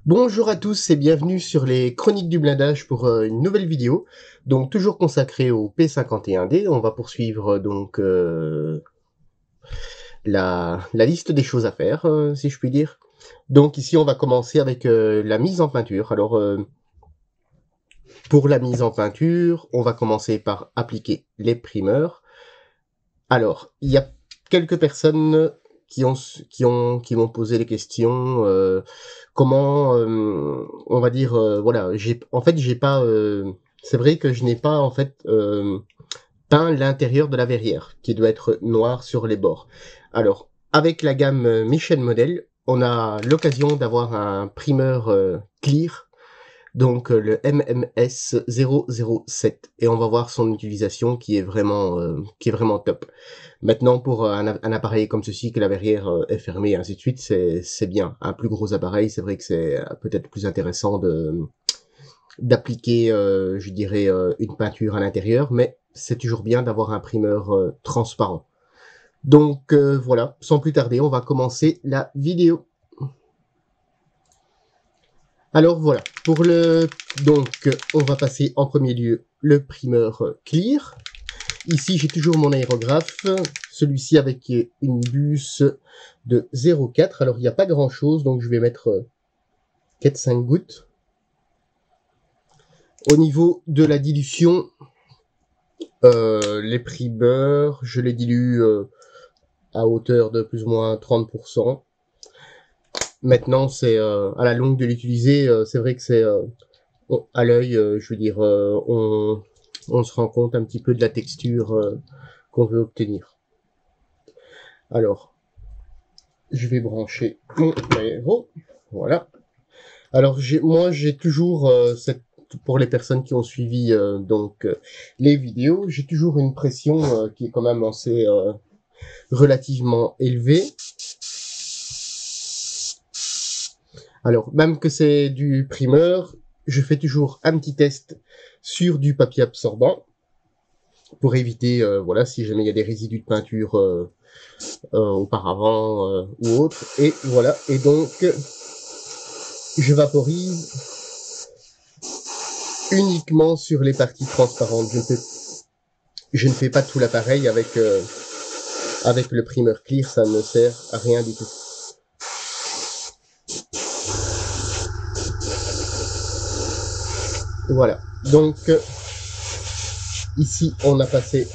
Bonjour à tous et bienvenue sur les Chroniques du blindage pour une nouvelle vidéo, donc toujours consacrée au P51D. On va poursuivre la liste des choses à faire, si je puis dire. Donc ici on va commencer avec la mise en peinture. Alors pour la mise en peinture, on va commencer par appliquer les primeurs. Alors il y a quelques personnes qui m'ont posé les questions, comment, on va dire, voilà, j'ai pas, c'est vrai que je n'ai pas en fait peint l'intérieur de la verrière, qui doit être noir sur les bords. Alors, avec la gamme Michel Model, on a l'occasion d'avoir un primeur clear, donc le MMS 007, et on va voir son utilisation qui est vraiment top. Maintenant, pour un appareil comme ceci, que la verrière est fermée et ainsi de suite, c'est bien. Un plus gros appareil, c'est vrai que c'est peut-être plus intéressant d'appliquer, je dirais, une peinture à l'intérieur, mais c'est toujours bien d'avoir un primeur transparent. Donc voilà, sans plus tarder, on va commencer la vidéo. Alors voilà, donc on va passer en premier lieu le primeur clear. Ici, j'ai toujours mon aérographe, celui-ci avec une buse de 0,4. Alors, il n'y a pas grand-chose, donc je vais mettre 4-5 gouttes. Au niveau de la dilution, les primeurs, je les dilue à hauteur de plus ou moins 30%. Maintenant, c'est à la longue de l'utiliser, c'est vrai que c'est à l'œil, je veux dire, on se rend compte un petit peu de la texture qu'on veut obtenir. Alors, je vais brancher mon aéro. Voilà. Alors, moi, j'ai toujours pour les personnes qui ont suivi les vidéos, j'ai toujours une pression qui est quand même assez relativement élevée. Alors, même que c'est du primeur, je fais toujours un petit test sur du papier absorbant pour éviter, voilà, si jamais il y a des résidus de peinture auparavant ou autre. Et voilà. Et donc, je vaporise uniquement sur les parties transparentes. Je ne fais pas tout l'appareil avec le primeur clear, ça ne sert à rien du tout. Voilà. Donc ici on a passé,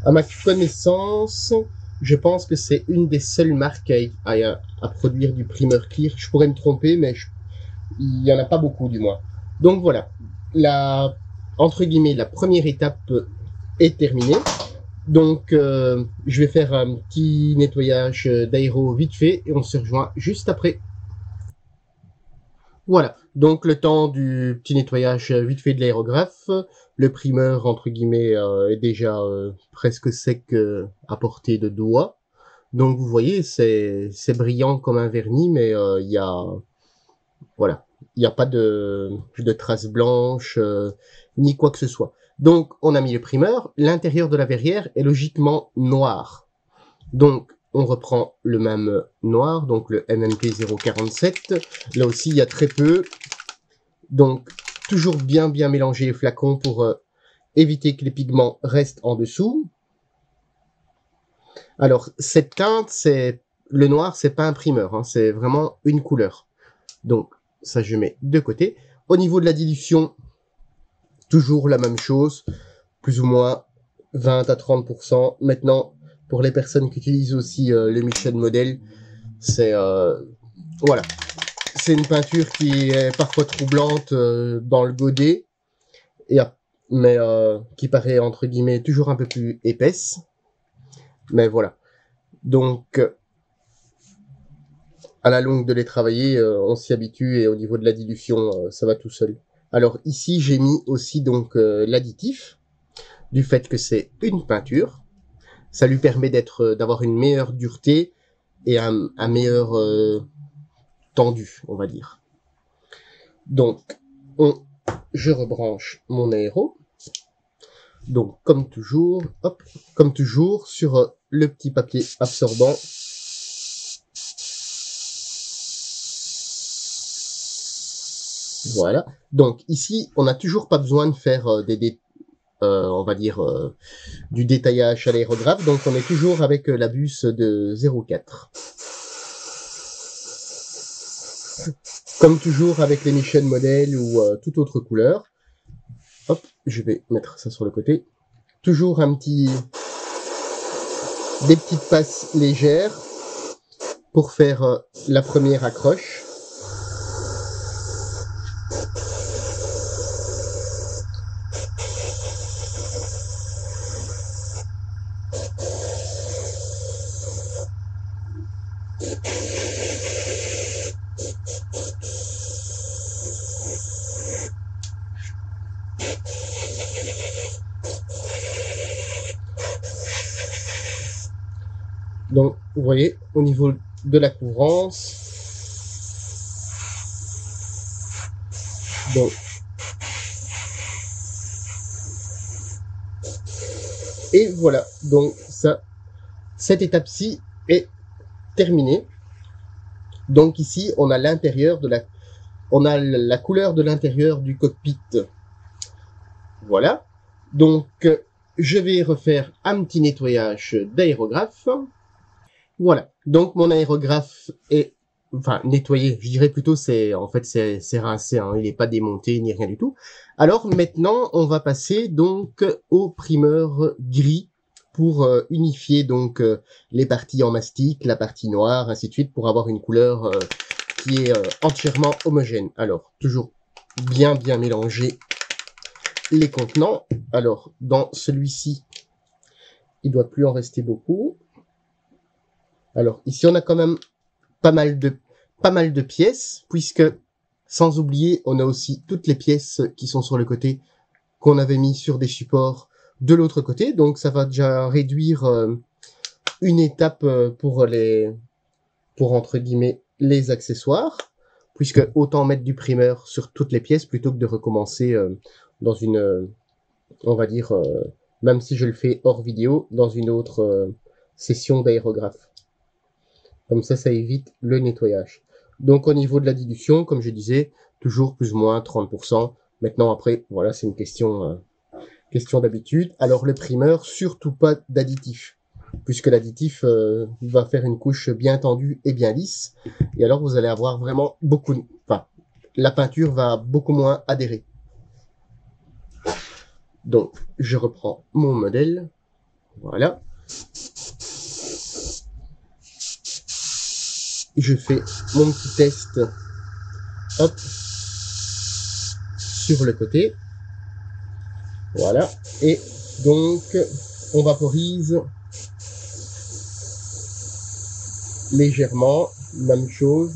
à ma connaissance, je pense que c'est une des seules marques à produire du primeur clear. Je pourrais me tromper, mais il y en a pas beaucoup du moins. Donc voilà, entre guillemets, la première étape est terminée. Donc je vais faire un petit nettoyage d'aéro vite fait et on se rejoint juste après. Voilà, donc le temps du petit nettoyage vite fait de l'aérographe, le primeur entre guillemets est déjà presque sec à portée de doigt. Donc vous voyez, c'est brillant comme un vernis, mais il y a, voilà, il n'y a pas de traces blanches ni quoi que ce soit. Donc on a mis le primeur, l'intérieur de la verrière est logiquement noir. Donc on reprend le même noir, donc le MMP 047. Là aussi il y a très peu. Donc toujours bien mélanger les flacons pour éviter que les pigments restent en dessous. Alors cette teinte, le noir, c'est pas un primeur, hein, c'est vraiment une couleur. Donc ça je mets de côté. Au niveau de la dilution, toujours la même chose, plus ou moins 20 à 30%. Maintenant, pour les personnes qui utilisent aussi le Michel Model, c'est voilà, c'est une peinture qui est parfois troublante dans le godet, mais qui paraît entre guillemets toujours un peu plus épaisse. Mais voilà, donc à la longue de les travailler, on s'y habitue et au niveau de la dilution, ça va tout seul. Alors ici, j'ai mis aussi donc l'additif, du fait que c'est une peinture. Ça lui permet d'avoir une meilleure dureté et un meilleur tendu, on va dire. Donc, je rebranche mon aéro. Donc, comme toujours, hop, comme toujours, sur le petit papier absorbant. Voilà. Donc ici, on n'a toujours pas besoin de faire on va dire du détaillage à l'aérographe. Donc on est toujours avec la bus de 0,4. Comme toujours avec les Mission Model ou toute autre couleur. Hop, je vais mettre ça sur le côté. Toujours des petites passes légères pour faire la première accroche. Donc, vous voyez, au niveau de la couvrance, donc, et voilà, donc ça, cette étape-ci est terminée. Donc ici, on a l'intérieur on a la couleur de l'intérieur du cockpit. Voilà. Donc, je vais refaire un petit nettoyage d'aérographe. Voilà. Donc, mon aérographe est, enfin, nettoyé. Je dirais plutôt, c'est rincé, hein. Il n'est pas démonté ni rien du tout. Alors, maintenant, on va passer donc au primeur gris pour unifier donc les parties en mastic, la partie noire, ainsi de suite, pour avoir une couleur qui est entièrement homogène. Alors, toujours bien mélanger les contenants. Alors, dans celui-ci, il doit plus en rester beaucoup. Alors, ici, on a quand même pas mal de pièces, puisque, sans oublier, on a aussi toutes les pièces qui sont sur le côté, qu'on avait mis sur des supports de l'autre côté. Donc, ça va déjà réduire une étape pour entre guillemets, les accessoires, puisque autant mettre du primeur sur toutes les pièces plutôt que de recommencer dans une, on va dire, même si je le fais hors vidéo, dans une autre session d'aérographe. Comme ça évite le nettoyage. Donc au niveau de la dilution, comme je disais, toujours plus ou moins 30%. Maintenant après, voilà, c'est une question d'habitude. Alors le primeur, surtout pas d'additif, puisque l'additif va faire une couche bien tendue et bien lisse. Et alors vous allez avoir vraiment la peinture va beaucoup moins adhérer. Donc, je reprends mon modèle. Voilà. Je fais mon petit test. Hop. Sur le côté. Voilà. Et donc, on vaporise légèrement. Même chose.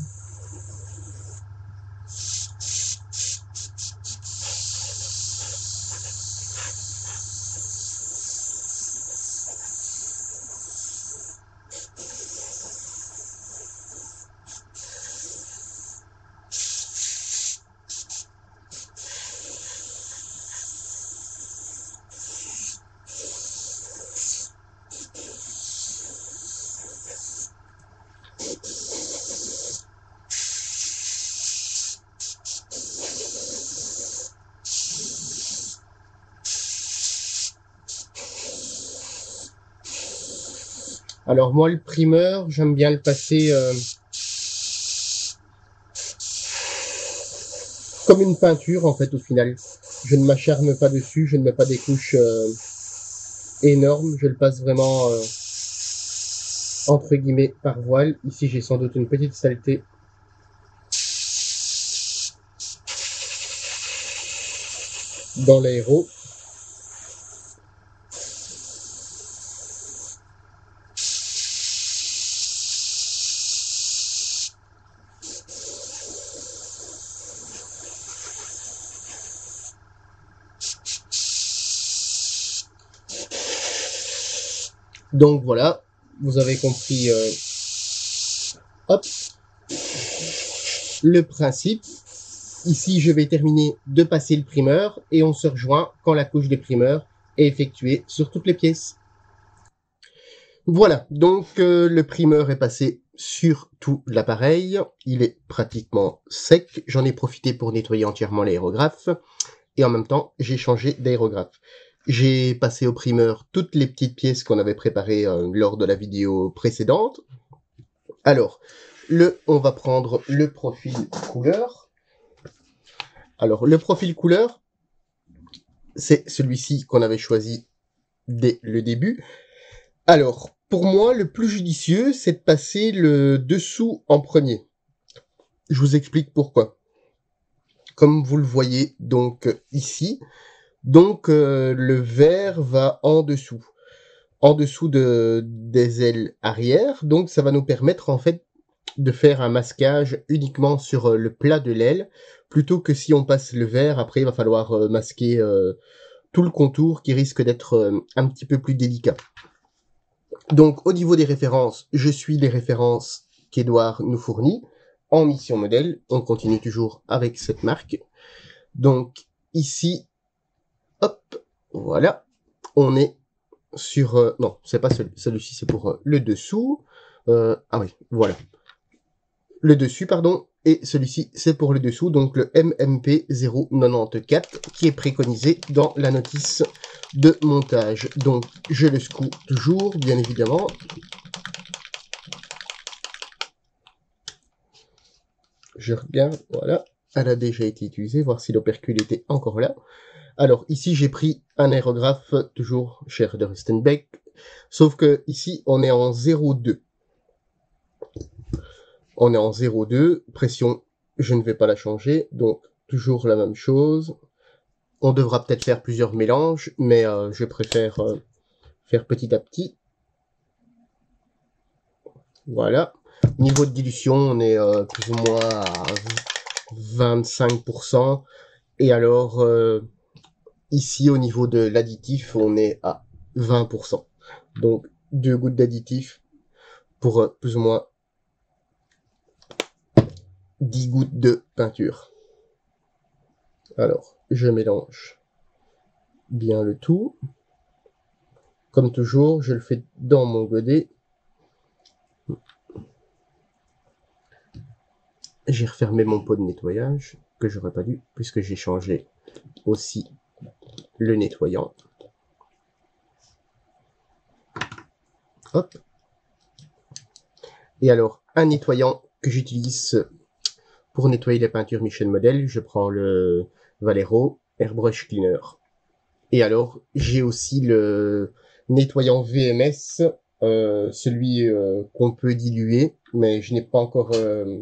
Alors moi, le primeur, j'aime bien le passer comme une peinture, en fait, au final. Je ne m'acharne pas dessus, je ne mets pas des couches énormes. Je le passe vraiment, entre guillemets, par voile. Ici, j'ai sans doute une petite saleté. Dans l'aéro. Donc voilà, vous avez compris hop, le principe. Ici, je vais terminer de passer le primeur et on se rejoint quand la couche des primeurs est effectuée sur toutes les pièces. Voilà, donc le primeur est passé sur tout l'appareil, il est pratiquement sec, j'en ai profité pour nettoyer entièrement l'aérographe, et en même temps j'ai changé d'aérographe. J'ai passé au primeur toutes les petites pièces qu'on avait préparées lors de la vidéo précédente. Alors, on va prendre le profil couleur. Alors, le profil couleur, c'est celui-ci qu'on avait choisi dès le début. Alors, pour moi, le plus judicieux, c'est de passer le dessous en premier. Je vous explique pourquoi. Comme vous le voyez donc ici, donc le vert va en dessous des ailes arrière, donc ça va nous permettre en fait de faire un masquage uniquement sur le plat de l'aile, plutôt que si on passe le vert, après il va falloir masquer tout le contour qui risque d'être un petit peu plus délicat. Donc au niveau des références, je suis les références qu'Edouard nous fournit en mission modèle. On continue toujours avec cette marque. Donc ici, hop, voilà, on est sur... non, c'est pas celui-ci, c'est pour le dessous. Ah oui, voilà. Le dessus, pardon, et celui-ci, c'est pour le dessous, donc le MMP 094, qui est préconisé dans la notice de montage. Donc, je le secoue toujours, bien évidemment. Je regarde, voilà, elle a déjà été utilisée, voir si l'opercule était encore là. Alors, ici, j'ai pris un aérographe, toujours chez de Rustenbeck, sauf que ici, on est en 0,2. On est en 0,2, pression, je ne vais pas la changer, donc toujours la même chose. On devra peut-être faire plusieurs mélanges, mais je préfère faire petit à petit. Voilà. Niveau de dilution, on est plus ou moins à 25%. Et alors, ici, au niveau de l'additif, on est à 20%. Donc, 2 gouttes d'additif pour plus ou moins 10 gouttes de peinture. Alors, je mélange bien le tout. Comme toujours, je le fais dans mon godet. J'ai refermé mon pot de nettoyage, que j'aurais pas dû, puisque j'ai changé aussi le nettoyant. Hop. Et alors, un nettoyant que j'utilise pour nettoyer les peintures Michel Model, je prends le Valero Airbrush Cleaner. Et alors, j'ai aussi le nettoyant VMS, celui qu'on peut diluer, mais je n'ai pas encore,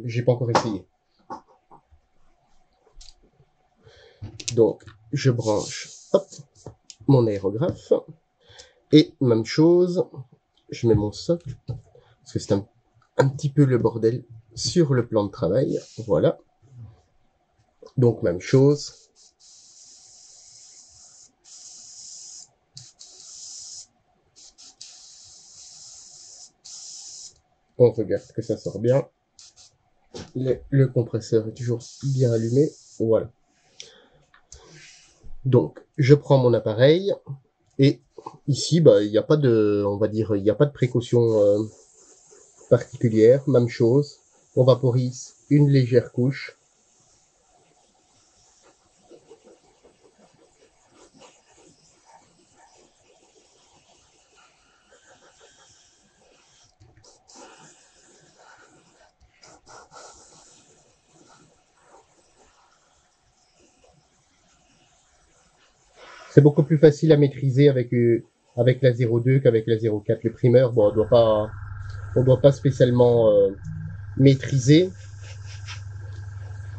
j'ai pas encore essayé. Donc, je branche, hop, mon aérographe, et même chose, je mets mon socle, parce que c'est un petit peu le bordel sur le plan de travail, voilà. Donc, même chose. On regarde que ça sort bien. Le compresseur est toujours bien allumé. Voilà. Donc, je prends mon appareil et ici, bah, il n'y a pas de, on va dire, il n'y a pas de précaution particulière. Même chose. On vaporise une légère couche. C'est beaucoup plus facile à maîtriser avec la 02 qu'avec la 04. Le primeur, bon, on doit pas spécialement maîtriser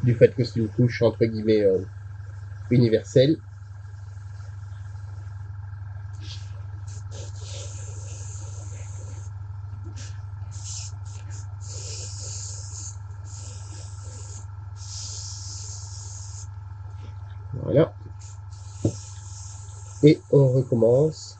du fait que c'est une couche entre guillemets universelle. Voilà. Et on recommence.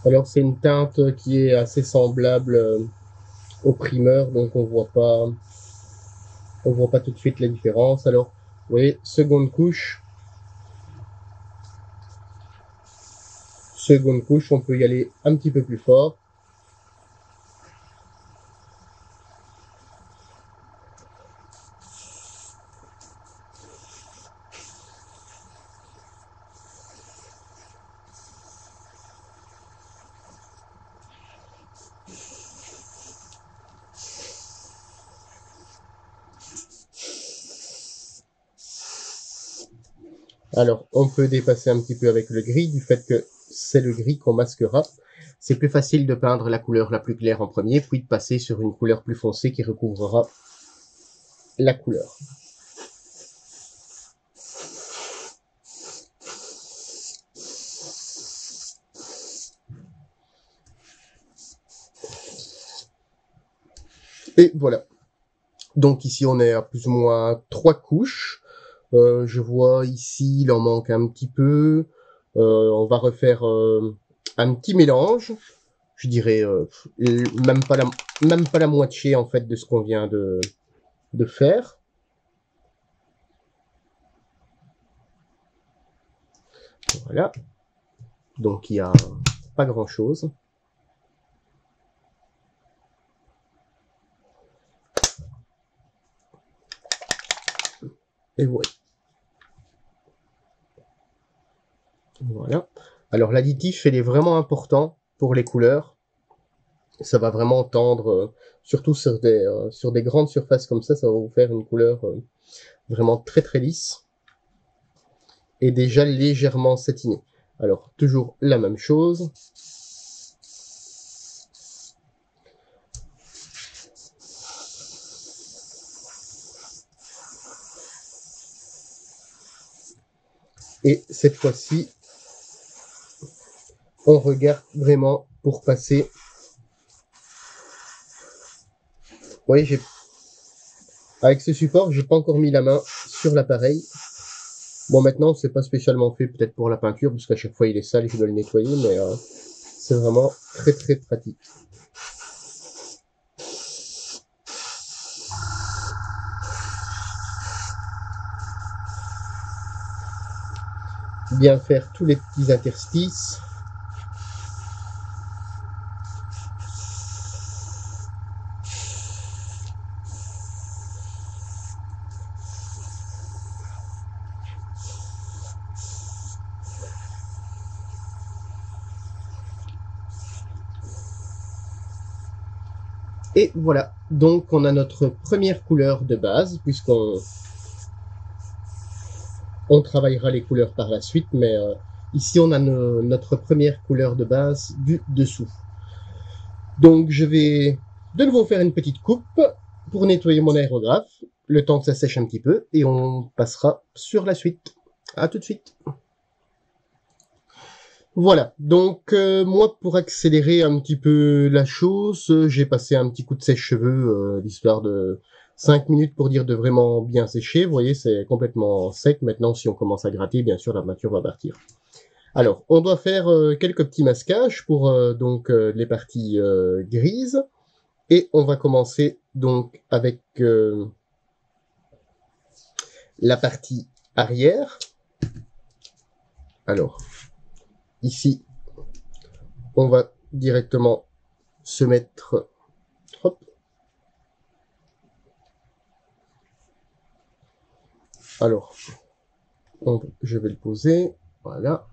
Alors c'est une teinte qui est assez semblable au primeur, donc on voit pas tout de suite la différence. Alors, vous voyez, seconde couche, on peut y aller un petit peu plus fort. Alors, on peut dépasser un petit peu avec le gris, du fait que c'est le gris qu'on masquera. C'est plus facile de peindre la couleur la plus claire en premier, puis de passer sur une couleur plus foncée qui recouvrira la couleur. Et voilà. Donc ici, on est à plus ou moins 3 couches. Je vois ici, il en manque un petit peu. On va refaire un petit mélange. Je dirais même pas la moitié en fait de ce qu'on vient de faire. Voilà. Donc il y a pas grand chose. Et voilà. Voilà. Alors l'additif, il est vraiment important pour les couleurs. Ça va vraiment tendre, surtout sur des grandes surfaces comme ça va vous faire une couleur vraiment très très lisse et déjà légèrement satinée. Alors toujours la même chose. Et cette fois-ci, on regarde vraiment pour passer. Vous voyez, avec ce support, j'ai pas encore mis la main sur l'appareil. Bon, maintenant, c'est pas spécialement fait peut-être pour la peinture, parce qu'à chaque fois il est sale et je dois le nettoyer, mais c'est vraiment très très pratique. Bien faire tous les petits interstices. Et voilà, donc on a notre première couleur de base, puisqu'on travaillera les couleurs par la suite, mais ici on a notre première couleur de base du dessous. Donc je vais de nouveau faire une petite coupe pour nettoyer mon aérographe, le temps que ça sèche un petit peu, et on passera sur la suite. À tout de suite. Voilà, donc moi pour accélérer un petit peu la chose, j'ai passé un petit coup de sèche-cheveux, l'histoire de 5 minutes pour dire de vraiment bien sécher. Vous voyez, c'est complètement sec. Maintenant, si on commence à gratter, bien sûr, la peinture va partir. Alors, on doit faire quelques petits masquages pour donc les parties grises. Et on va commencer donc avec la partie arrière. Alors, ici, on va directement se mettre... Hop. Alors, je vais le poser. Voilà.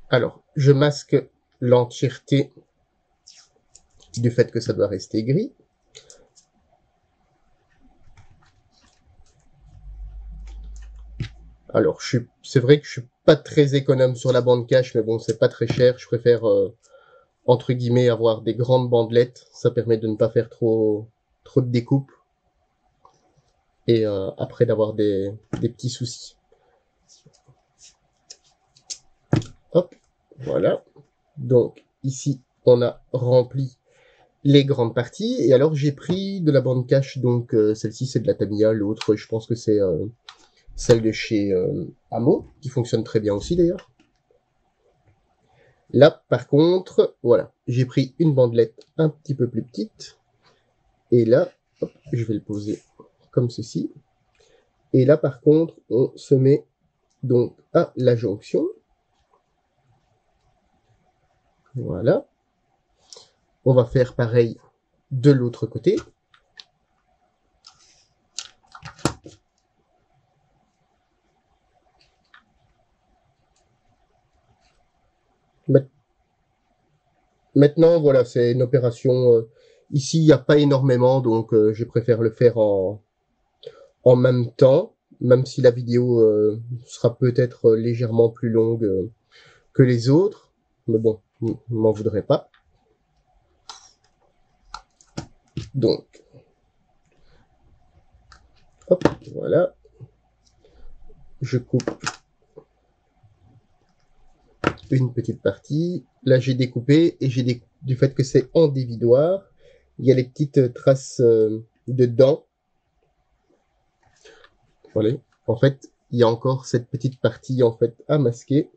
Alors, je masque l'entièreté du fait que ça doit rester gris. Alors, c'est vrai que je suis pas très économe sur la bande cache, mais bon, c'est pas très cher. Je préfère, entre guillemets, avoir des grandes bandelettes. Ça permet de ne pas faire trop de découpes. Et après d'avoir des petits soucis. Hop, voilà. Donc, ici, on a rempli les grandes parties. Et alors, j'ai pris de la bande cache. Donc, celle-ci, c'est de la Tamiya. L'autre, je pense que c'est celle de chez Hamo, qui fonctionne très bien aussi, d'ailleurs. Là, par contre, voilà, j'ai pris une bandelette un petit peu plus petite. Et là, hop, je vais le poser comme ceci. Et là, par contre, on se met donc à la jonction. Voilà. On va faire pareil de l'autre côté. Maintenant, voilà, c'est une opération. Ici, il n'y a pas énormément, donc je préfère le faire en même temps, même si la vidéo sera peut-être légèrement plus longue que les autres. Mais bon, ne m'en voudrez pas. Donc, hop, voilà. Je coupe une petite partie. Là, j'ai découpé et du fait que c'est en dévidoir, il y a les petites traces de dents. Voilà. En fait, il y a encore cette petite partie en fait à masquer.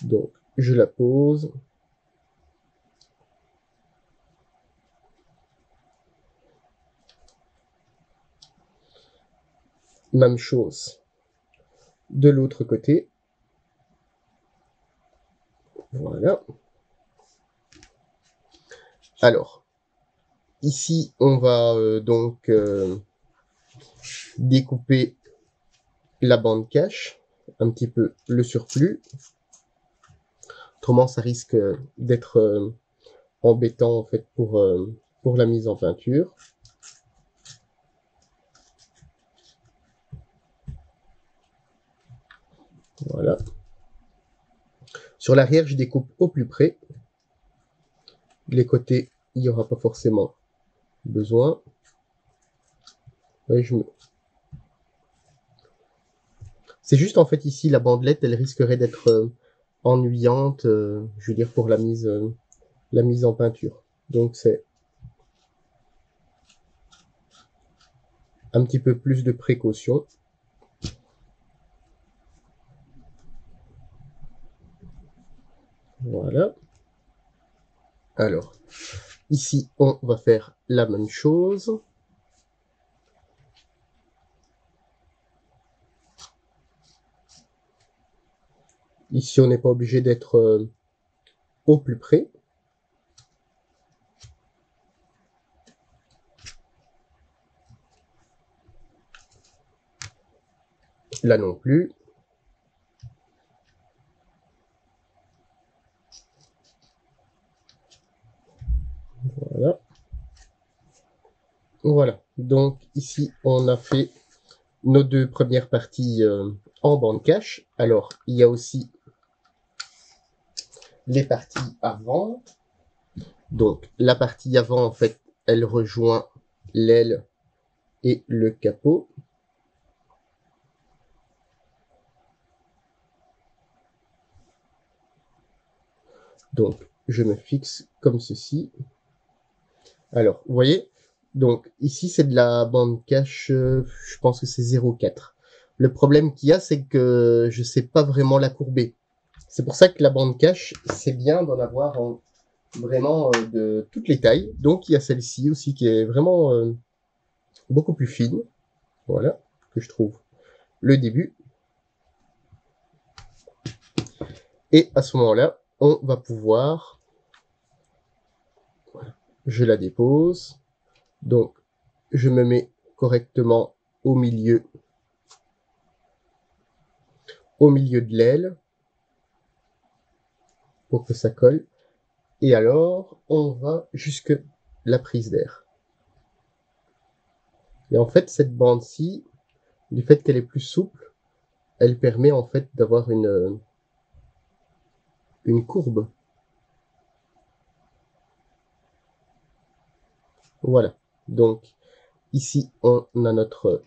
Donc, je la pose. Même chose de l'autre côté. Voilà. Alors, ici, on va donc découper la bande cache, un petit peu le surplus. Autrement, ça risque d'être embêtant en fait pour la mise en peinture. Voilà. Sur l'arrière, je découpe au plus près. Les côtés, il n'y aura pas forcément besoin. Ouais, c'est juste en fait ici, la bandelette, elle risquerait d'être ennuyante, je veux dire, pour la mise en peinture. Donc c'est un petit peu plus de précaution. Voilà. Alors, ici, on va faire la même chose. Ici, on n'est pas obligé d'être au plus près. Là non plus. Voilà. Voilà. Donc, ici, on a fait nos deux premières parties en bande cache. Alors, il y a aussi les parties avant. Donc, la partie avant, en fait, elle rejoint l'aile et le capot. Donc, je me fixe comme ceci. Alors, vous voyez, donc ici, c'est de la bande cache, je pense que c'est 0,4. Le problème qu'il y a, c'est que je sais pas vraiment la courber. C'est pour ça que la bande cache, c'est bien d'en avoir vraiment de toutes les tailles. Donc, il y a celle-ci aussi qui est vraiment beaucoup plus fine. Voilà, que je trouve le début. Et à ce moment-là, on va pouvoir... Voilà, je la dépose. Donc, je me mets correctement au milieu de l'aile pour que ça colle. Et alors, on va jusque la prise d'air. Et en fait, cette bande-ci, du fait qu'elle est plus souple, elle permet en fait d'avoir une courbe. Voilà. Donc, ici, on a notre...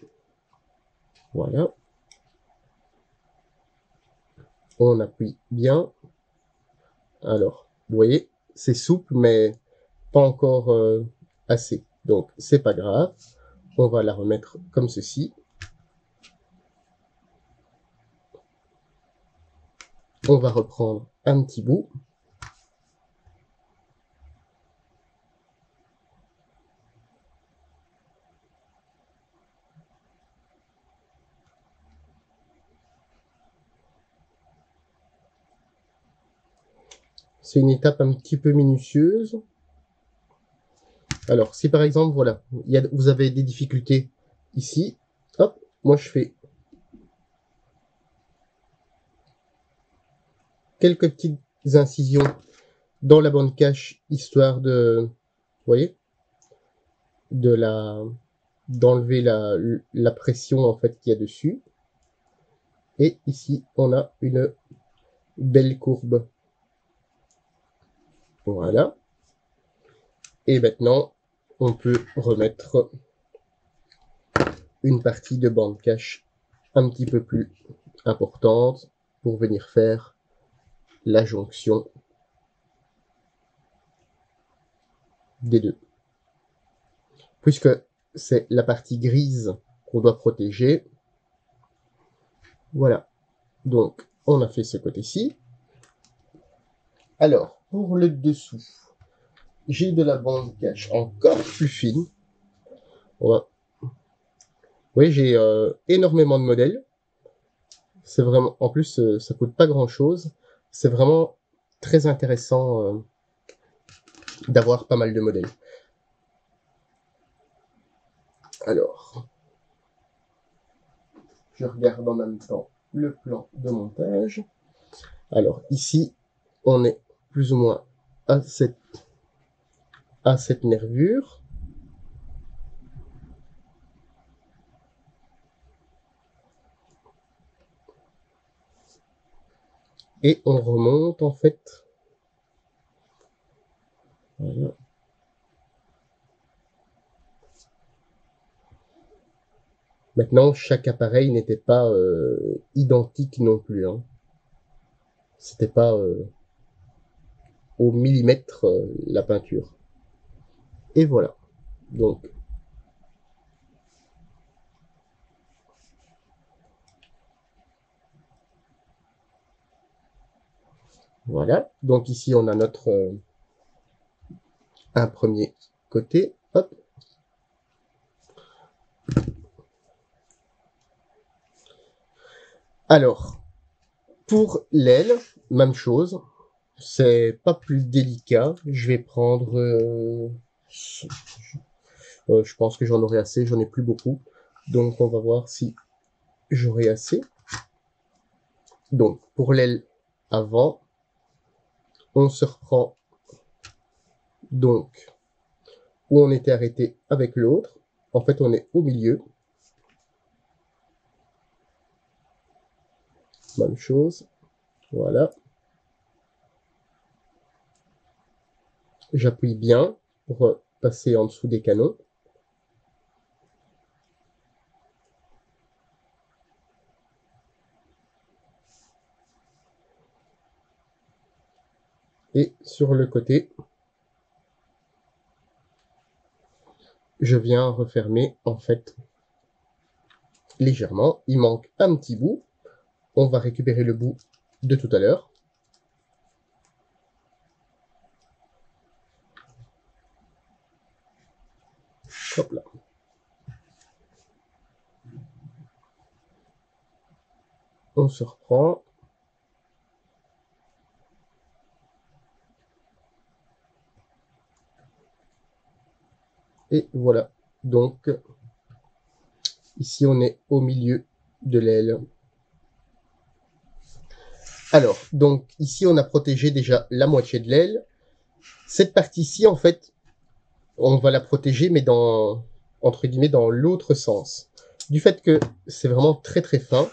Voilà. On appuie bien. Alors, vous voyez, c'est souple, mais pas encore assez. Donc, c'est pas grave. On va la remettre comme ceci. On va reprendre un petit bout. C'est une étape un petit peu minutieuse. Alors, si par exemple, voilà, vous avez des difficultés ici, hop, moi je fais quelques petites incisions dans la bande cache, histoire de, vous voyez, d'enlever la pression en fait qu'il y a dessus. Et ici, on a une belle courbe. Voilà. Et maintenant, on peut remettre une partie de bande cache un petit peu plus importante pour venir faire la jonction des deux. Puisque c'est la partie grise qu'on doit protéger. Voilà. Donc, on a fait ce côté-ci. Alors, pour le dessous, j'ai de la bande cache encore plus fine. Oui, j'ai énormément de modèles. C'est vraiment, en plus, ça coûte pas grand-chose. C'est vraiment très intéressant d'avoir pas mal de modèles. Alors, je regarde en même temps le plan de montage. Alors, ici, on est plus ou moins à cette nervure. Et on remonte, en fait. Voilà. Maintenant, chaque appareil n'était pas identique non plus. Hein. C'était pas au millimètre la peinture. Et voilà. Donc, voilà. Donc ici, on a notre un premier côté. Hop. Alors, pour l'aile, même chose. C'est pas plus délicat. Je vais prendre... je pense que j'en aurai assez. J'en ai plus beaucoup. Donc, on va voir si j'aurai assez. Donc, pour l'aile avant, on se reprend donc où on était arrêté avec l'autre. En fait, on est au milieu. Même chose. Voilà. J'appuie bien pour passer en dessous des canons. Et sur le côté, je viens refermer en fait légèrement. Il manque un petit bout. On va récupérer le bout de tout à l'heure. Hop là. On se reprend. Et voilà. Donc, ici, on est au milieu de l'aile. Alors, donc, ici, on a protégé déjà la moitié de l'aile. Cette partie-ci, en fait, on va la protéger, mais dans, entre guillemets, dans l'autre sens. Du fait que c'est vraiment très très fin,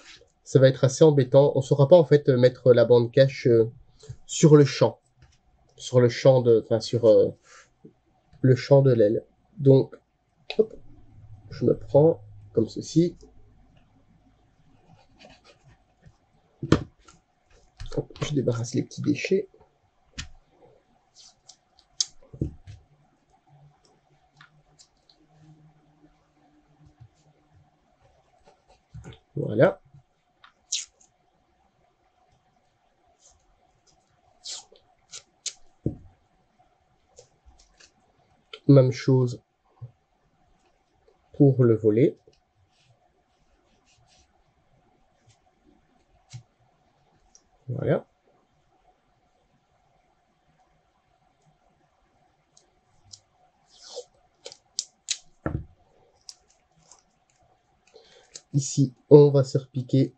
ça va être assez embêtant. On ne saura pas, en fait, mettre la bande cache sur le champ. Sur le champ de, enfin, sur le champ de l'aile. Donc, hop, je me prends comme ceci. Hop, je débarrasse les petits déchets. Voilà. Même chose pour le volet. Voilà. Ici, on va se repiquer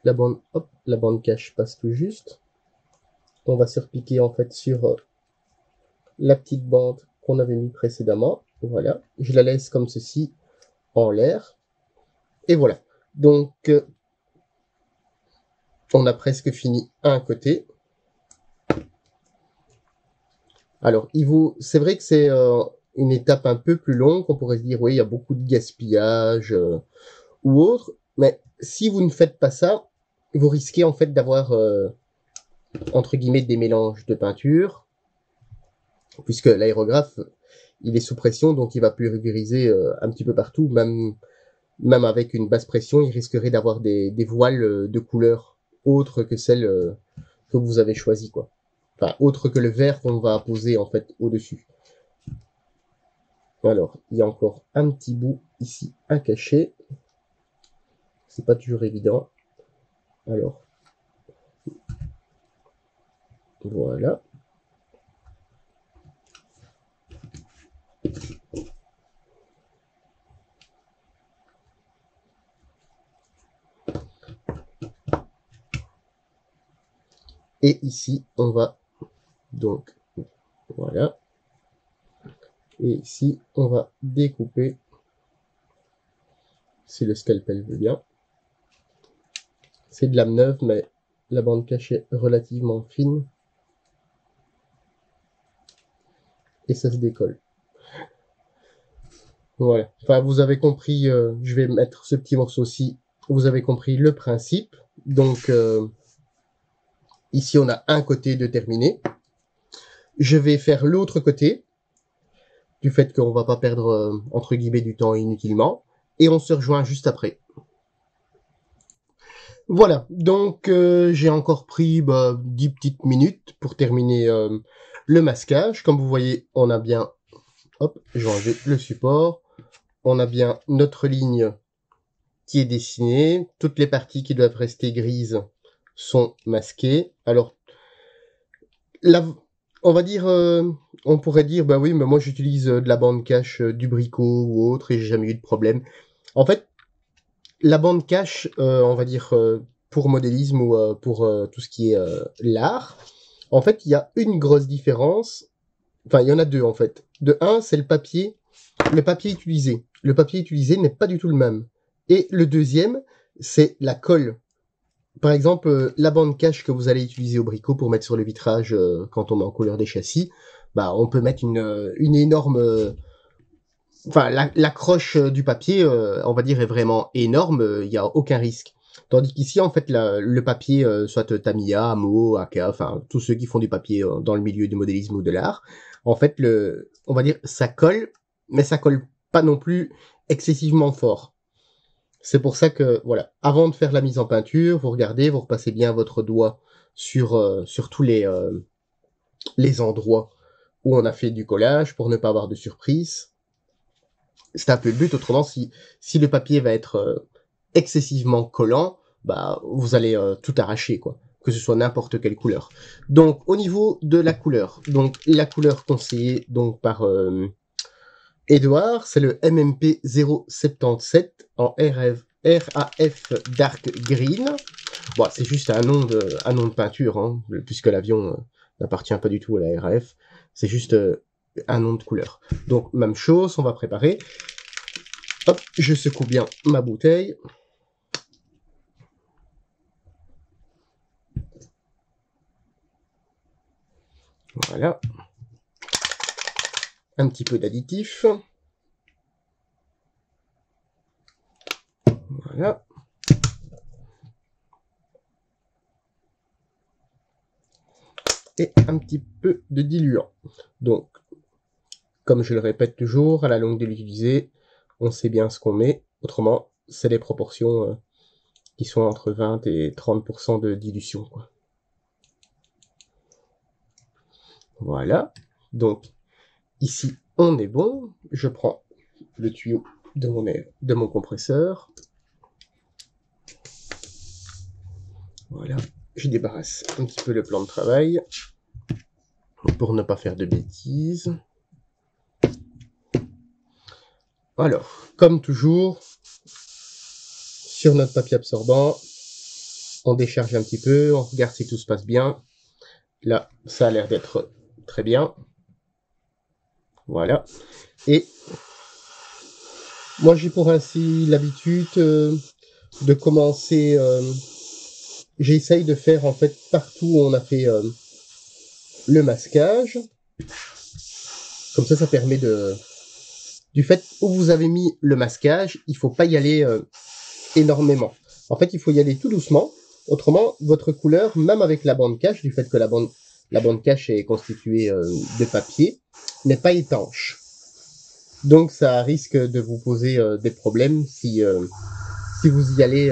la bande, hop, la bande cache passe tout juste. On va se repiquer en fait sur la petite bande qu'on avait mis précédemment. Voilà, je la laisse comme ceci en l'air. Et voilà. Donc, on a presque fini un côté. Alors, c'est vrai que c'est une étape un peu plus longue. On pourrait se dire, oui, il y a beaucoup de gaspillage ou autre. Mais si vous ne faites pas ça, vous risquez en fait d'avoir, entre guillemets, des mélanges de peinture. Puisque l'aérographe, il est sous pression, donc il va pulvériser un petit peu partout. Même avec une basse pression, il risquerait d'avoir des voiles de couleur autres que celles que vous avez choisies, quoi. Enfin, autre que le vert qu'on va poser en fait au-dessus. Alors, il y a encore un petit bout ici à cacher. C'est pas toujours évident. Alors, voilà. Et ici, on va donc, voilà. Et ici, on va découper, si le scalpel veut bien. C'est de lame neuve, mais la bande cachée est relativement fine. Et ça se décolle. Voilà. Enfin, vous avez compris, je vais mettre ce petit morceau-ci. Vous avez compris le principe. Donc, ici, on a un côté de terminé. Je vais faire l'autre côté, du fait qu'on va pas perdre, entre guillemets, du temps inutilement. Et on se rejoint juste après. Voilà, donc j'ai encore pris 10 petites minutes pour terminer le masquage. Comme vous voyez, on a bien... Hop, je vais enlever le support. On a bien notre ligne qui est dessinée. Toutes les parties qui doivent rester grises sont masquées. Alors, là, on va dire... on pourrait dire, bah oui, mais moi j'utilise de la bande cache du Brico ou autre et j'ai jamais eu de problème. En fait, la bande cache, on va dire, pour modélisme ou pour tout ce qui est l'art, en fait, il y a une grosse différence. Enfin, il y en a deux, en fait. De un, c'est le papier. Le papier utilisé. Le papier utilisé n'est pas du tout le même. Et le deuxième, c'est la colle. Par exemple, la bande cache que vous allez utiliser au Brico pour mettre sur le vitrage quand on met en couleur des châssis, bah, on peut mettre une énorme... Enfin, la croche du papier, on va dire, est vraiment énorme. Il n'y a aucun risque. Tandis qu'ici, en fait, le papier, soit Tamiya, Amo, Aka, enfin, tous ceux qui font du papier dans le milieu du modélisme ou de l'art, en fait, on va dire, ça colle, mais ça colle pas non plus excessivement fort. C'est pour ça que, voilà, avant de faire la mise en peinture, vous regardez, vous repassez bien votre doigt sur tous les endroits où on a fait du collage pour ne pas avoir de surprise. C'est un peu le but. Autrement, si le papier va être excessivement collant, bah vous allez tout arracher, quoi, que ce soit n'importe quelle couleur. Donc au niveau de la couleur, donc la couleur conseillée donc par Edouard, c'est le MMP 077 en RAF Dark Green. Bon, c'est juste un nom de peinture, hein, puisque l'avion n'appartient pas du tout à la RAF. C'est juste un nom de couleur. Donc même chose, on va préparer. Hop, je secoue bien ma bouteille. Voilà. Un petit peu d'additif. Voilà. Et un petit peu de diluant. Donc, comme je le répète toujours, à la longue de l'utiliser, on sait bien ce qu'on met. Autrement, c'est les proportions qui sont entre 20 et 30% de dilution, quoi. Voilà. Donc, ici, on est bon. Je prends le tuyau de mon compresseur. Voilà, je débarrasse un petit peu le plan de travail pour ne pas faire de bêtises. Alors, comme toujours, sur notre papier absorbant, on décharge un petit peu, on regarde si tout se passe bien. Là, ça a l'air d'être très bien. Voilà. Et moi, j'ai pour ainsi l'habitude de commencer... j'essaye de faire en fait partout où on a fait le masquage. Comme ça permet de... Du fait où vous avez mis le masquage, il faut pas y aller énormément. En fait, il faut y aller tout doucement. Autrement, votre couleur, même avec la bande cache, du fait que la bande cache est constituée de papier, n'est pas étanche. Donc, ça risque de vous poser des problèmes si vous y allez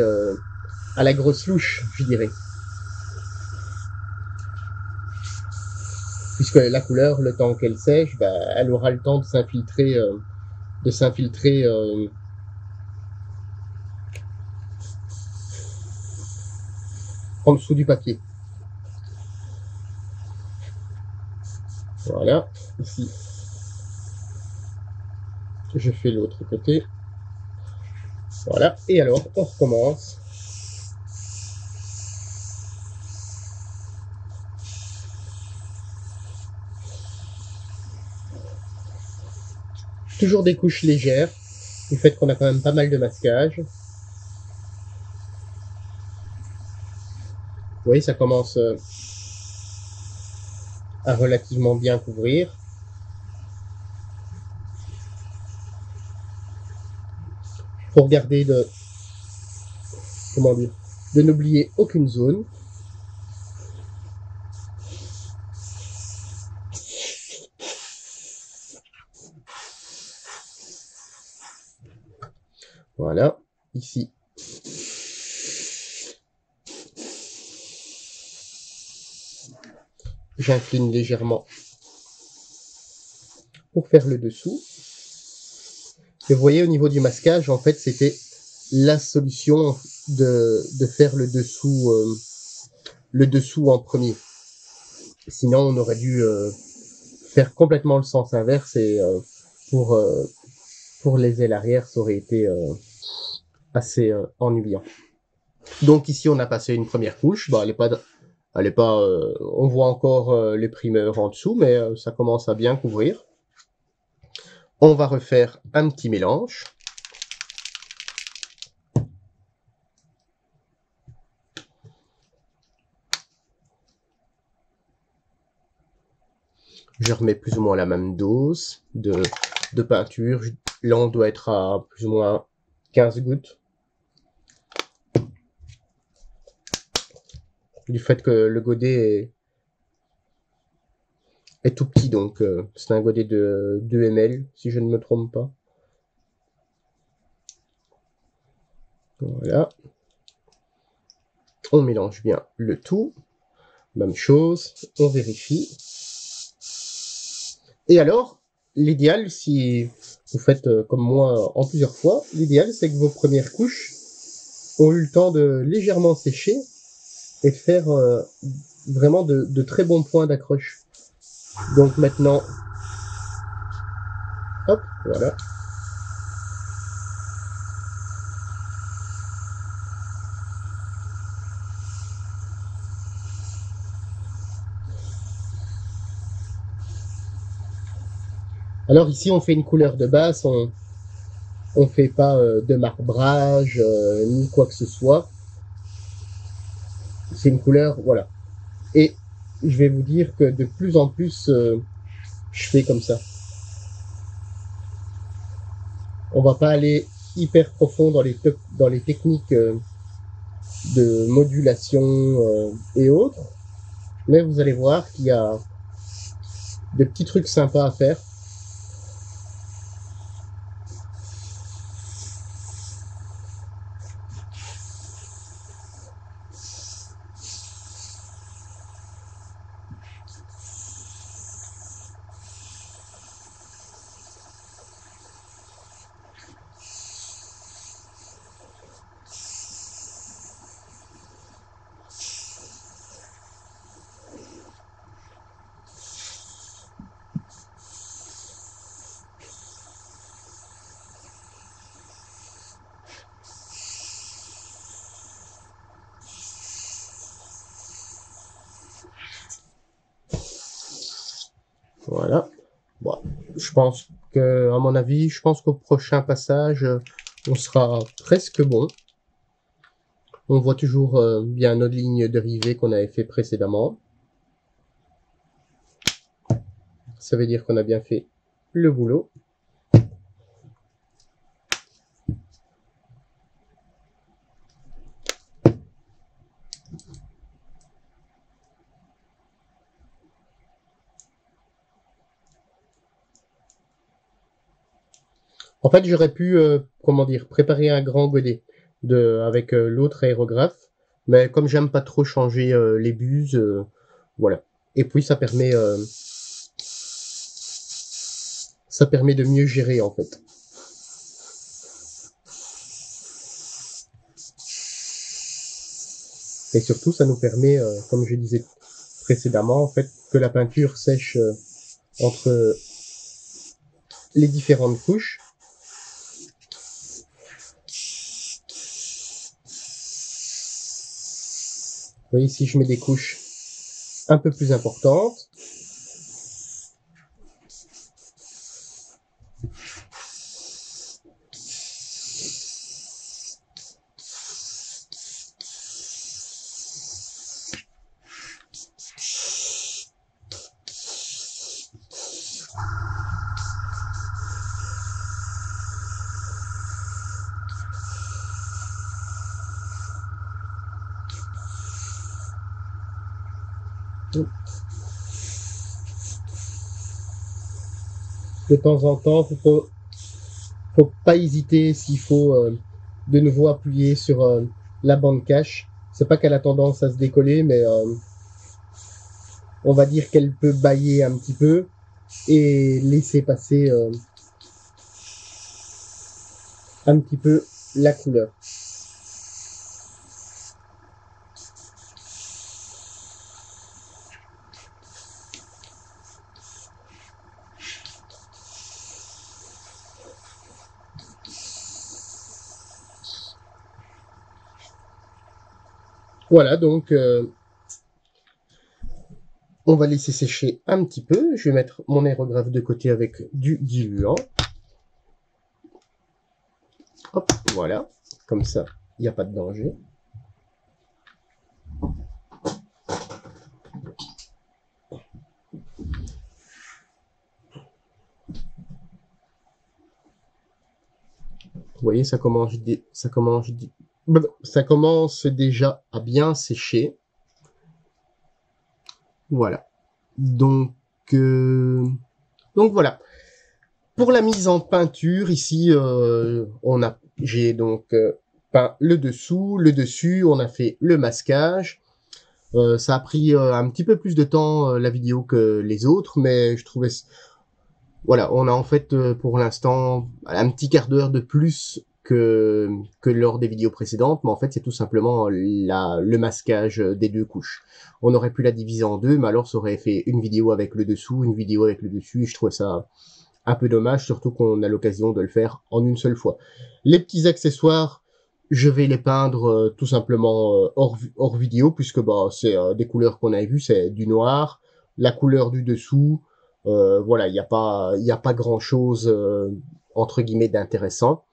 à la grosse louche, je dirais. Puisque la couleur, le temps qu'elle sèche, bah, elle aura le temps de s'infiltrer en dessous du papier. Voilà, ici, je fais l'autre côté. Voilà, et alors, on recommence. Toujours des couches légères, du fait qu'on a quand même pas mal de masquage. Vous voyez, ça commence à relativement bien couvrir. Faut regarder de n'oublier aucune zone. Voilà, ici. J'incline légèrement pour faire le dessous. Et vous voyez, au niveau du masquage, en fait, c'était la solution de faire le dessous en premier. Sinon, on aurait dû faire complètement le sens inverse et pour les ailes arrière, ça aurait été assez ennuyant. Donc ici, on a passé une première couche. Bon, elle est pas, on voit encore les primeurs en dessous, mais ça commence à bien couvrir. On va refaire un petit mélange. Je remets plus ou moins la même dose de peinture. Là, on doit être à plus ou moins 15 gouttes. Du fait que le godet est tout petit, donc c'est un godet de 2 ml, si je ne me trompe pas. Voilà. On mélange bien le tout. Même chose, on vérifie. Et alors, l'idéal, si vous faites comme moi en plusieurs fois, l'idéal, c'est que vos premières couches ont eu le temps de légèrement sécher et de faire vraiment de très bons points d'accroche. Donc maintenant, hop, voilà. Alors ici, on fait une couleur de base, on fait pas de marbrage ni quoi que ce soit. C'est une couleur, voilà. Et je vais vous dire que de plus en plus, je fais comme ça. On va pas aller hyper profond dans les techniques de modulation et autres, mais vous allez voir qu'il y a des petits trucs sympas à faire. Voilà. Bon, je pense que, à mon avis, je pense qu'au prochain passage, on sera presque bon. On voit toujours bien nos lignes de rivets qu'on avait fait précédemment. Ça veut dire qu'on a bien fait le boulot. En fait, j'aurais pu, comment dire, préparer un grand godet avec l'autre aérographe, mais comme j'aime pas trop changer les buses, voilà. Et puis ça permet de mieux gérer en fait. Et surtout, ça nous permet, comme je disais précédemment, en fait, que la peinture sèche entre les différentes couches. Vous voyez, ici, je mets des couches un peu plus importantes. De temps en temps, faut pas hésiter s'il faut de nouveau appuyer sur la bande cache. C'est pas qu'elle a tendance à se décoller, mais on va dire qu'elle peut bâiller un petit peu et laisser passer un petit peu la couleur. Voilà, donc on va laisser sécher un petit peu. Je vais mettre mon aérographe de côté avec du diluant. Hop, voilà. Comme ça, il n'y a pas de danger. Vous voyez, ça commence déjà à bien sécher. Voilà. Donc voilà. Pour la mise en peinture, ici, j'ai donc peint le dessous, le dessus, on a fait le masquage. Ça a pris un petit peu plus de temps la vidéo que les autres, mais je trouvais, voilà, on a en fait pour l'instant un petit quart d'heure de plus que lors des vidéos précédentes, mais en fait c'est tout simplement le masquage des deux couches. On aurait pu la diviser en deux, mais alors ça aurait fait une vidéo avec le dessous, une vidéo avec le dessus, et je trouvais ça un peu dommage, surtout qu'on a l'occasion de le faire en une seule fois. Les petits accessoires, je vais les peindre tout simplement hors vidéo, puisque bah c'est des couleurs qu'on a vues, c'est du noir, la couleur du dessous, voilà, il y a pas grand chose entre guillemets d'intéressant.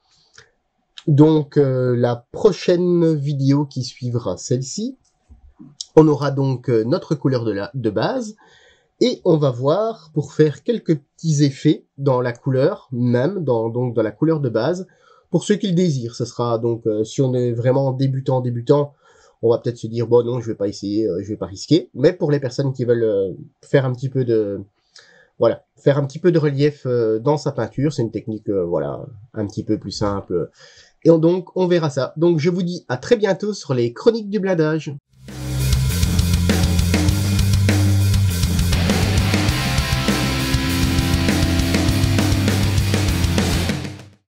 Donc la prochaine vidéo qui suivra celle-ci, on aura donc notre couleur de base. Et on va voir, pour faire quelques petits effets dans la couleur, même donc dans la couleur de base, pour ceux qui le désirent. Ce sera donc, si on est vraiment débutant, on va peut-être se dire, bon non, je vais pas essayer, je vais pas risquer. Mais pour les personnes qui veulent faire un petit peu de, voilà, faire un petit peu de relief dans sa peinture, c'est une technique, voilà, un petit peu plus simple. Et donc, on verra ça. Donc, je vous dis à très bientôt sur les Chroniques du blindage.